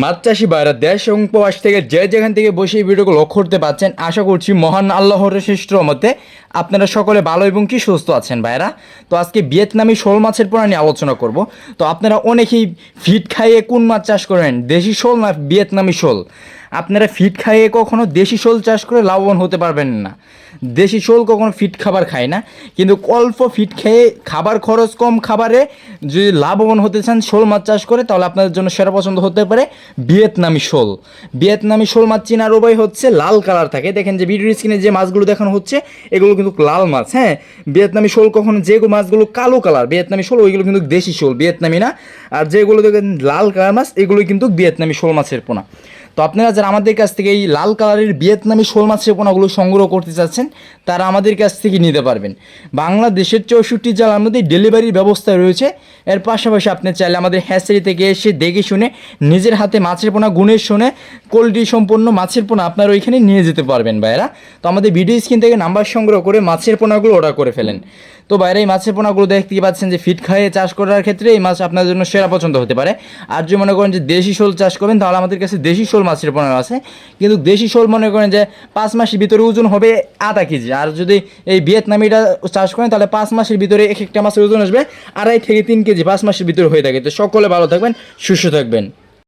মাছ চাষি ভাইরা দেশ এবং প্রবাস থেকে যে যেখান থেকে বসে এই ভিডিওকে লক্ষ্য করতে পারছেন, আশা করছি মহান আল্লাহর শ্রেষ্ঠ রহমতে আপনারা সকলে ভালো এবং কি সুস্থ আছেন ভাইরা। তো আজকে ভিয়েতনামি শোল মাছের পোনা নিয়ে আলোচনা করব। তো আপনারা অনেকেই ফিট খাইয়ে কোন মাছ চাষ করেন, দেশি শোল না ভিয়েতনামি শোল? আপনারা ফিট খাইয়ে কখনো দেশি শোল চাষ করে লাভবান হতে পারবেন না। দেশি শোল কখনো ফিট খাবার খায় না, কিন্তু অল্প ফিট খেয়ে খাবার খরচ কম খাবারে যদি লাভবান হতে চান শোল মাছ চাষ করে, তাহলে আপনাদের জন্য সেরা পছন্দ হতে পারে ভিয়েতনামি শোল। ভিয়েতনামি শোল মাছ চেনার উপায় হচ্ছে লাল কালার থাকে। দেখেন যে ভিডিও স্ক্রিনে যে মাছগুলো দেখানো হচ্ছে এগুলো কিন্তু লাল মাছ। হ্যাঁ, ভিয়েতনামি শোল কখনো যে মাছগুলো কালো কালার ভিয়েতনামি শোল, ওইগুলো কিন্তু দেশি শোল, ভিয়েতনামি না। আর যেগুলো দেখেন লাল কালার মাছ, এগুলো কিন্তু ভিয়েতনামি শোল মাছের পোনা। তো আপনারা যারা আমাদের কাছ থেকে এই লাল কালারের ভিয়েতনামি শোল মাছের পোনাগুলো সংগ্রহ করতে চাচ্ছেন, তারা আমাদের কাছ থেকে নিতে পারবেন। বাংলাদেশের 64 জেলার মধ্যে ডেলিভারির ব্যবস্থা রয়েছে। এর পাশাপাশি আপনি চাইলে আমাদের হ্যাচারি থেকে এসে দেখে শুনে নিজের হাতে মাছের পোনা গুণে শুনে কোয়ালিটি সম্পন্ন মাছের পোনা আপনারা ওইখানে নিয়ে যেতে পারবেন ভাইরা। তো আমাদের ভিডিও স্ক্রিন থেকে নাম্বার সংগ্রহ করে মাছের পোনাগুলো অর্ডার করে ফেলেন। তো বাইরে এই মাছের পোনাগুলো দেখতে পাচ্ছেন যে ফিট খাইয়ে চাষ করার ক্ষেত্রে এই মাছ আপনার জন্য সেরা পছন্দ হতে পারে। আর যদি মনে করেন যে দেশি শোল চাষ করবেন, তাহলে আমাদের কাছে দেশি শোল মাছের পোনা আছে। কিন্তু দেশি শোল মনে করেন যে 5 মাসের ভিতরে ওজন হবে আধা কেজি। আর যদি এই ভিয়েতনামিটা চাষ করেন, তাহলে 5 মাসের ভিতরে এক একটা মাছের ওজন আসবে 2.5 থেকে 3 কেজি, 5 মাসের ভিতরে হয়ে থাকে। তো সকলে ভালো থাকবেন, সুস্থ থাকবেন।